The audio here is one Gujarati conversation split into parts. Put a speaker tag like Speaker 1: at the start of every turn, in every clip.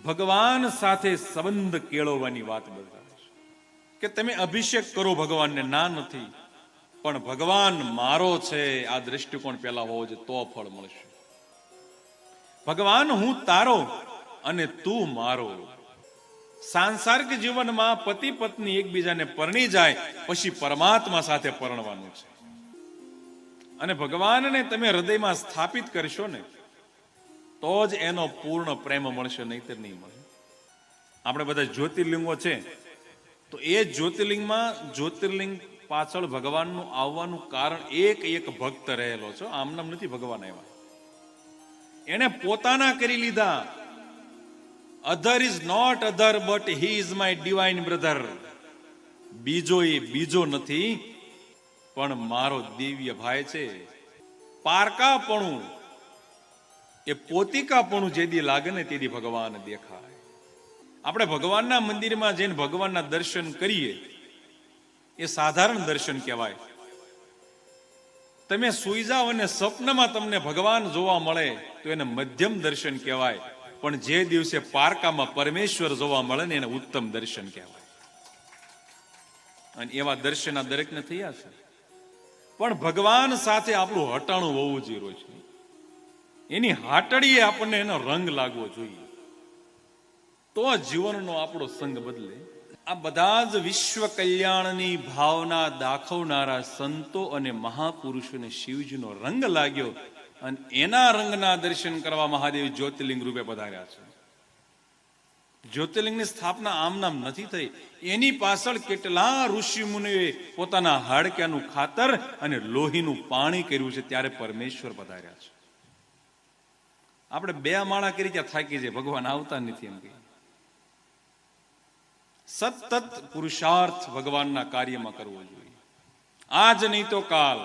Speaker 1: ભગવાન સાથે સંબંધ કેળવવાની વાત બતાવે છે કે તમે અભિષેક કરો ભગવાનને, ના નથી, પણ ભગવાન મારો છે આ દ્રષ્ટિકોણ પેલા હોવો જોઈએ, તો ફળ મળશે. ભગવાન હું તારો અને તું મારો. સાંસારિક જીવનમાં પતિ પત્ની એકબીજાને પરણી જાય પછી પરમાત્મા સાથે પરણવાનું છે. અને ભગવાનને તમે હૃદયમાં સ્થાપિત કરશો ને તો જ એનો પૂર્ણ પ્રેમ મળશે, નહીતર નહીં મળે. આપણે બધા જ્યોતિર્લિંગો છે, તો એ જ્યોતિર્લિંગ પાછળ ભગવાનનું આવવાનું કારણ એક ભક્ત રહેલો છે. આમનામ નથી ભગવાન આવ્યા, એને પોતાના કરી લીધા. Other is not other but he is my divine brother. બીજો એ બીજો નથી પણ મારો દિવ્ય ભાઈ છે. પારકાપણું એ પોતિકાપણું જેદી લાગે ને તેથી ભગવાન દેખાય. આપણે ભગવાનના મંદિરમાં જઈને ભગવાનના દર્શન કરીએ એ સાધારણ દર્શન કહેવાય. તમે સુઈ જાઓ અને સ્વપ્નમાં તમને ભગવાન જોવા મળે તો એને મધ્યમ દર્શન કહેવાય. પણ જે દિવસે પારકામાં પરમેશ્વર જોવા મળે ને એને ઉત્તમ દર્શન કહેવાય. અને એવા દર્શન આ દરેકને થયા છે. પણ ભગવાન સાથે આપણું હટાણું હોવું જરૂરી છે. એની હાટડીએ આપણને એનો રંગ લાગવો જોઈએ, તો જીવનનો આપણો સંગ બદલે. આ બધા જ વિશ્વ કલ્યાણની ભાવના દાખવનારા સંતો અને મહાપુરુષોને શિવજીનો રંગ લાગ્યો અને એના રંગના દર્શન કરવા મહાદેવ જ્યોતિર્લિંગ રૂપે પધાર્યા છે. જ્યોતિર્લિંગની સ્થાપના આમ નામ નથી થઈ. એની પાછળ કેટલા ઋષિ મુનિઓએ પોતાના હાડક્યાનું ખાતર અને લોહીનું પાણી કર્યું છે, ત્યારે પરમેશ્વર પધાર્યા છે. આપણે બે માળા કરી ત્યાં થાકી જાય, ભગવાન આવતા નથી એમ કહી. સતત પુરુષાર્થ ભગવાનના કાર્યમાં કરવો જોઈએ. આજ નહીં તો કાલ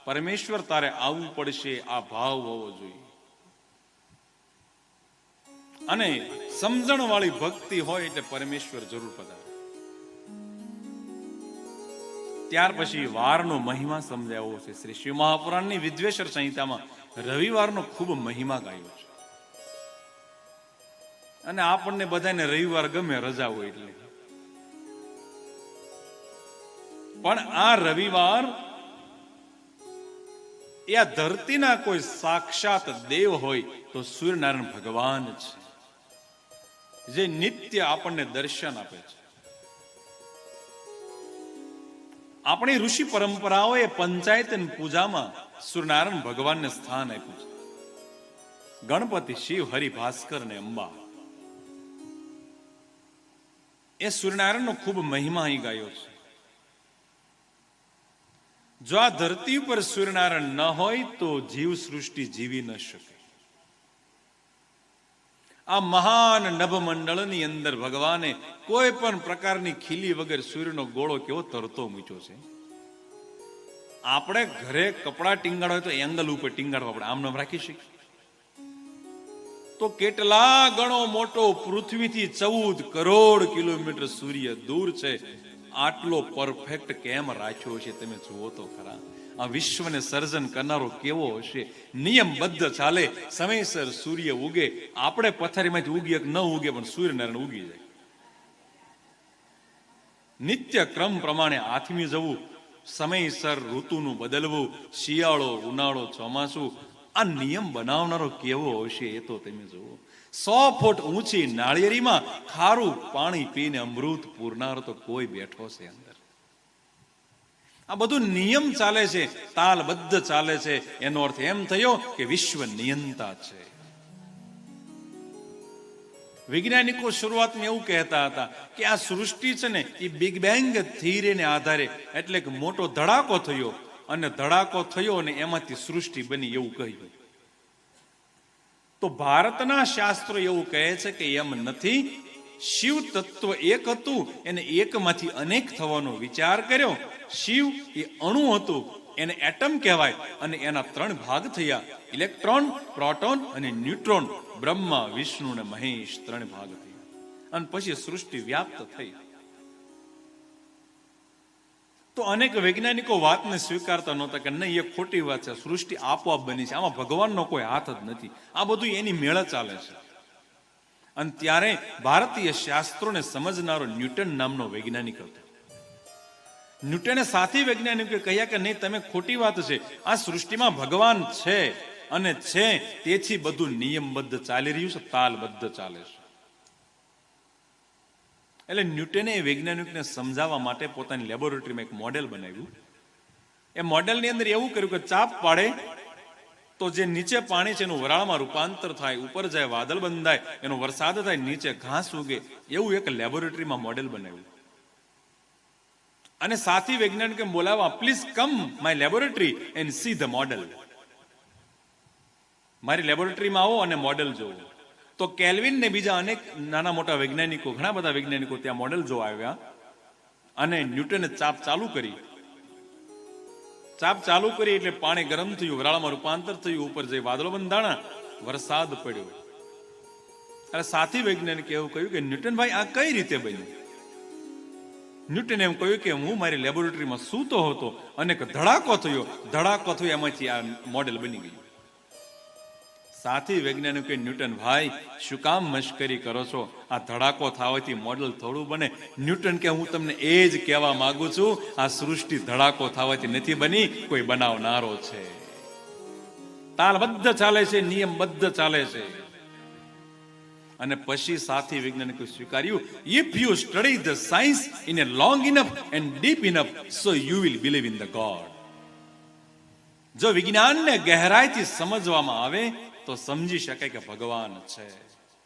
Speaker 1: પરમેશ્વર તારે આવવું પડશે, આ ભાવ હોવો જોઈએ. અને સમજણ વાળી ભક્તિ હોય એટલે પરમેશ્વર જરૂર પધારે. ત્યાર પછી વારનો મહિમા સમજાવ્યો છે. શ્રી શિવ મહાપુરાણની વિદ્વેષર સંહિતામાં રવિવારનો ખૂબ મહિમા ગાયો છે. અને આપણને બધાને રવિવાર ગમે, રજા હોય એટલે. પણ આ રવિવાર એ આ ધરતીના કોઈ સાક્ષાત દેવ હોય તો સૂર્યનારાયણ ભગવાન છે, જે નિત્ય આપણને દર્શન આપે છે. આપણી ઋષિ પરંપરાઓએ પંચાયત પૂજામાં સૂર્યનારાયણ ભગવાનને સ્થાન આપ્યું છે. ગણપતિ, શિવ, હરિ, ભાસ્કર ને અંબા, એ સૂર્યનારાયણનો ખૂબ મહિમા અહીં ગાયો છે. જો આ ધરતી ઉપર સૂર્યનારાયણ ન હોય તો જીવ સૃષ્ટિ જીવી ન શકે. આ મહાન નભમંડળની અંદર ભગવાને કોઈ પણ પ્રકારની ખીલી વગર સૂર્યનો ગોળો કેવો તરતો મૂક્યો છે. આપણે ઘરે કપડા ટીંગાડવા હોય તો એંગલ ઉપર ટીંગાડવા પડે, આમ નામ રાખી શકીએ? તો કેટલા ગણો મોટો પૃથ્વીથી 14 કરોડ કિલોમીટર સૂર્ય દૂર છે. આટલો પરફેક્ટ કેમ રાખ્યો છે તમે જુઓ તો ખરા. આ વિશ્વને સર્જન કરનારો કેવો હશે. નિયમબદ્ધ ચાલે, સમયસર સૂર્ય ઉગે. આપણે પથારીમાંથી ઉગીએ કે ન ઉગે, પણ સૂર્યનારાયણ ઉગી જાય. નિત્ય ક્રમ પ્રમાણે આથમી જવું, સમયસર ઋતુનું બદલવું, શિયાળો, ઉનાળો, ચોમાસું, આ નિયમ બનાવનારો કેવો હશે એ તો તમે જુઓ. 100 ફૂટ ઊંચી નાળિયેરીમાં ખારું પાણી પીને અમૃત પૂરનાર તો કોઈ બેઠો છે અંદર. આ બધું નિયમ ચાલે છે, તાલબદ્ધ ચાલે છે. એનો અર્થ એમ થયો કે વિશ્વ નિયંતા છે. વૈજ્ઞાનિકો શરૂઆતમાં એવું કહેતા હતા કે આ સૃષ્ટિ છે ને એ બિગ બેંગ થિયરીને આધારે, એટલે કે મોટો ધડાકો થયો અને ધડાકો થયો અને એમાંથી સૃષ્ટિ બની એવું કહ્યું. તો ભારતના શાસ્ત્રો એવું કહે છે કે એમ નથી. શિવ તત્વ એક હતું, એને એકમાંથી અનેક થવાનો વિચાર કર્યો. શિવ એ અણુ હતું, એને એટમ કહેવાય, અને એના 3 ભાગ થયા: ઇલેક્ટ્રોન, પ્રોટોન અને ન્યુટ્રોન. બ્રહ્મા, વિષ્ણુ અને મહેશ 3 ભાગ થયા. અને પછી સૃષ્ટિ વ્યાપ્ત થઈ. તો અનેક વૈજ્ઞાનિકો વાતને સ્વીકારતા નહોતા કે નહીં, એ ખોટી વાત છે, સૃષ્ટિ આપોઆપ બની છે, આમાં ભગવાનનો કોઈ હાથ જ નથી, આ બધું એની મેળે ચાલે છે. અને ત્યારે ભારતીય શાસ્ત્રોને સમજનારો ન્યૂટન નામનો વૈજ્ઞાનિક હતો. ન્યૂટને સાથી વૈજ્ઞાનિકે કહ્યા કે નહીં, તમે ખોટી વાત છે, આ સૃષ્ટિમાં ભગવાન છે અને છે તેથી બધું નિયમબદ્ધ ચાલી રહ્યું છે, તાલબદ્ધ ચાલે છે. એટલે ન્યૂટને એ વૈજ્ઞાનિકને સમજાવવા માટે પોતાની લેબોરેટરીમાં એક મોડેલ બનાવ્યું. એ મોડેલની અંદર એવું કર્યું કે ચાપ પાડે તો જે નીચે પાણી છે એનું વરાળમાં રૂપાંતર થાય, ઉપર જાય વાદળ બંધાય, એનો વરસાદ થાય, નીચે ઘાસ ઉગે, એવું એક લેબોરેટરીમાં મોડેલ બનાવ્યું. અને સાથી વૈજ્ઞાનિકે બોલાવવા, please come my laboratory and see the model. મારી લેબોરેટરીમાં આવો અને મોડેલ જોવો. તો કેલ્વિન ને બીજા અનેક નાના મોટા વૈજ્ઞાનિકો, ઘણા બધા વૈજ્ઞાનિકો ત્યાં મોડેલ જોવા આવ્યા. અને ન્યૂટને ચાપ ચાલુ કરી. ચાપ ચાલુ કરી એટલે પાણી ગરમ થયું, વરાળમાં રૂપાંતર થયું, ઉપર જઈ વાદળો બંધાણા, વરસાદ પડ્યો. એટલે સાથી વૈજ્ઞાનિકે એવું કહ્યું કે ન્યૂટનભાઈ, આ કઈ રીતે બન્યું? ન્યૂટને એમ કહ્યું કે હું મારી લેબોરેટરીમાં સૂતો હતો અને ધડાકો થયો, એમાંથી આ મોડેલ બની ગયું. સાથી વૈજ્ઞાનિકે ન્યૂટન, ભાઈ શું કામ મશ્કરી કરો છો? આ ધડાકો થવાથી મોડેલ થોડું બને. ન્યૂટન કે હું તમને એ જ કહેવા માંગુ છું, આ સૃષ્ટિ ધડાકો થવાથી નથી બની, કોઈ બનાવનારો છે. તાલબદ્ધ ચાલે છે, નિયમબદ્ધ ચાલે છે. અને પછી સાથી વૈજ્ઞાનિકે સ્વીકાર્યું, if you study the science in A long enough and deep enough, so you will believe in the God. જો વિજ્ઞાનને ગહેરાઈથી સમજવામાં આવે તો સમજી શકાય કે ભગવાન છે.